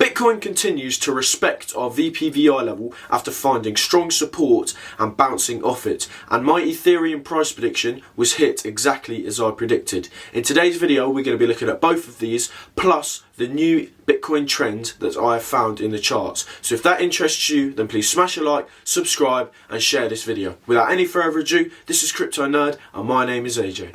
Bitcoin continues to respect our VPVI level after finding strong support and bouncing off it, and my Ethereum price prediction was hit exactly as I predicted. In today's video we're going to be looking at both of these plus the new Bitcoin trend that I have found in the charts. So if that interests you, then please smash a like, subscribe and share this video. Without any further ado, this is Crypto Nerd and my name is AJ.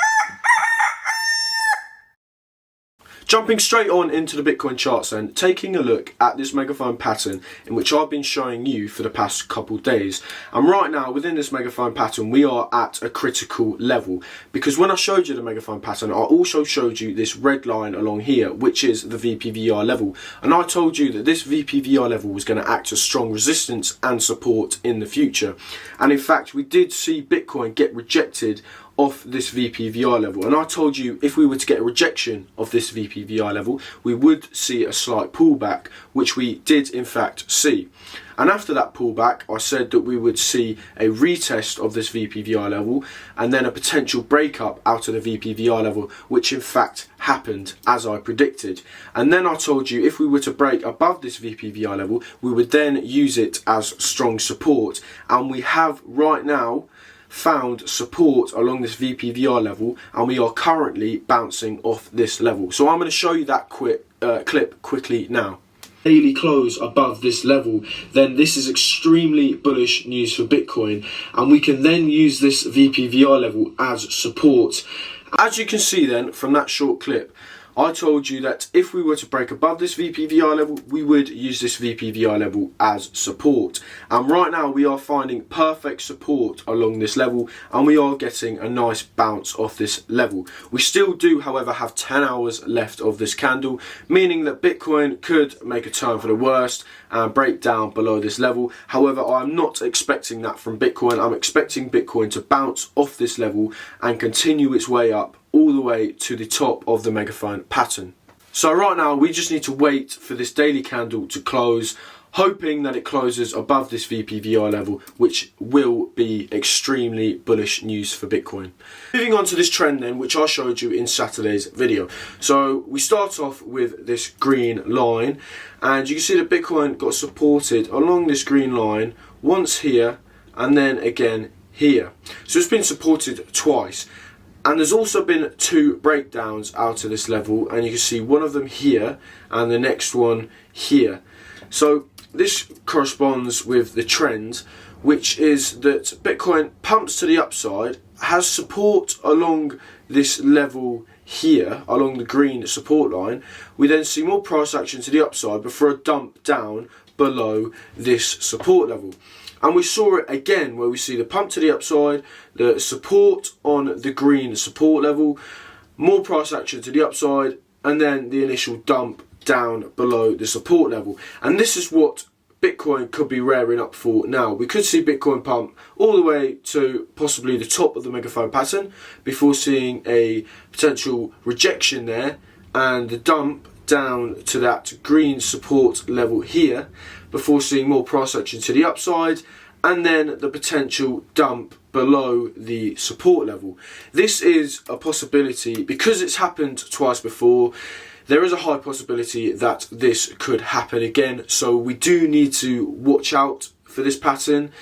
Jumping straight on into the Bitcoin charts then, taking a look at this megaphone pattern in which I've been showing you for the past couple days. And right now within this megaphone pattern we are at a critical level, because when I showed you the megaphone pattern I also showed you this red line along here, which is the VPVI level, and I told you that this VPVI level was going to act as strong resistance and support in the future. And in fact we did see Bitcoin get rejected off this VPVI level, and I told you if we were to get a rejection of this VPVI level we would see a slight pullback, which we did in fact see. And after that pullback I said that we would see a retest of this VPVI level and then a potential breakup out of the VPVI level, which in fact happened as I predicted. And then I told you if we were to break above this VPVI level we would then use it as strong support, and we have right now found support along this VPVI level and we are currently bouncing off this level. So I'm going to show you that clip quickly now. Daily close above this level, then this is extremely bullish news for Bitcoin, and we can then use this VPVI level as support. As you can see then from that short clip, I told you that if we were to break above this VPVI level, we would use this VPVI level as support. And right now we are finding perfect support along this level and we are getting a nice bounce off this level. We still do, however, have 10 hours left of this candle, meaning that Bitcoin could make a turn for the worst and break down below this level. However, I'm not expecting that from Bitcoin. I'm expecting Bitcoin to bounce off this level and continue its way up all the way to the top of the megaphone pattern. So right now we just need to wait for this daily candle to close, hoping that it closes above this VPVI level, which will be extremely bullish news for Bitcoin. Moving on to this trend then, which I showed you in Saturday's video. So we start off with this green line, and you can see that Bitcoin got supported along this green line once here and then again here. So it's been supported twice. And there's also been two breakdowns out of this level, and you can see one of them here and the next one here. So this corresponds with the trend, which is that Bitcoin pumps to the upside, has support along this level here, along the green support line. We then see more price action to the upside before a dump down below this support level. And we saw it again where we see the pump to the upside, the support on the green support level, more price action to the upside, and then the initial dump down below the support level. And this is what Bitcoin could be raring up for now. We could see Bitcoin pump all the way to possibly the top of the megaphone pattern before seeing a potential rejection there and the dump down to that green support level here before seeing more price action to the upside and then the potential dump below the support level. This is a possibility because it's happened twice before. There is a high possibility that this could happen again, so we do need to watch out for this pattern,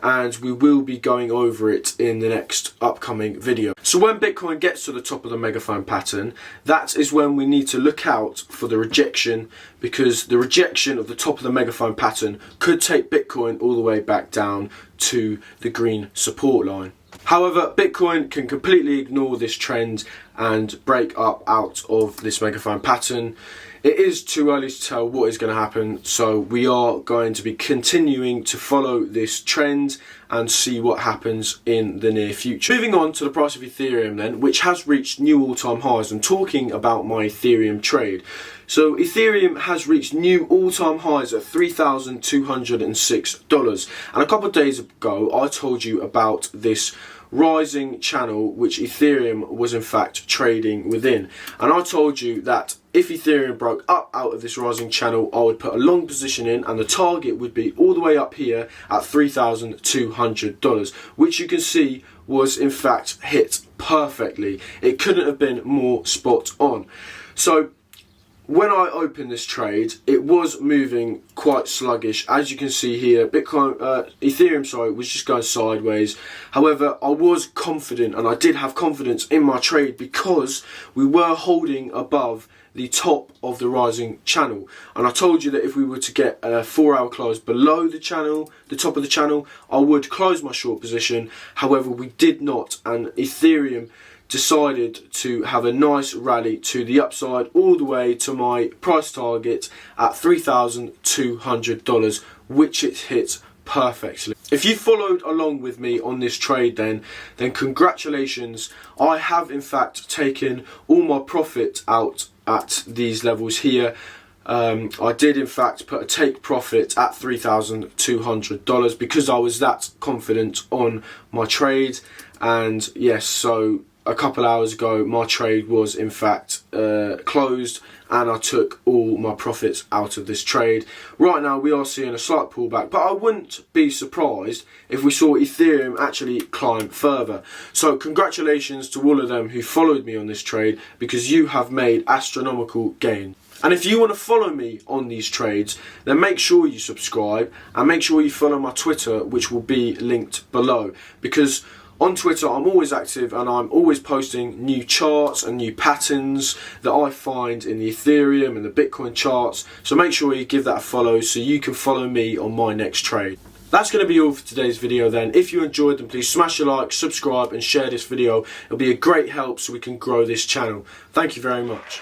and we will be going over it in the next upcoming video. So when Bitcoin gets to the top of the megaphone pattern, that is when we need to look out for the rejection, because the rejection of the top of the megaphone pattern could take Bitcoin all the way back down to the green support line. However, Bitcoin can completely ignore this trend and break up out of this megaphone pattern. It is too early to tell what is going to happen, so we are going to be continuing to follow this trend and see what happens in the near future. Moving on to the price of Ethereum then, which has reached new all-time highs, and talking about my Ethereum trade. So Ethereum has reached new all-time highs at $3,206. And a couple of days ago I told you about this rising channel which Ethereum was in fact trading within, and I told you that if Ethereum broke up out of this rising channel I would put a long position in, and the target would be all the way up here at $3,200, which you can see was in fact hit perfectly. It couldn't have been more spot on. So when I opened this trade, it was moving quite sluggish. As you can see here, Ethereum, was just going sideways. However, I was confident, and I did have confidence in my trade because we were holding above the top of the rising channel. And I told you that if we were to get a 4-hour close below the channel, the top of the channel, I would close my short position. However, we did not, and Ethereum decided to have a nice rally to the upside all the way to my price target at $3,200, which it hit perfectly. If you followed along with me on this trade then congratulations. I have in fact taken all my profit out at these levels here. I did in fact put a take profit at $3,200 because I was that confident on my trade. And yes, so a couple hours ago my trade was in fact closed, and I took all my profits out of this trade. Right now we are seeing a slight pullback, but I wouldn't be surprised if we saw Ethereum actually climb further. So congratulations to all of them who followed me on this trade, because you have made astronomical gains. And if you want to follow me on these trades, then make sure you subscribe and make sure you follow my Twitter, which will be linked below, because on Twitter, I'm always active and I'm always posting new charts and new patterns that I find in the Ethereum and the Bitcoin charts. So make sure you give that a follow so you can follow me on my next trade. That's going to be all for today's video then. If you enjoyed them, please smash a like, subscribe and share this video. It'll be a great help so we can grow this channel. Thank you very much.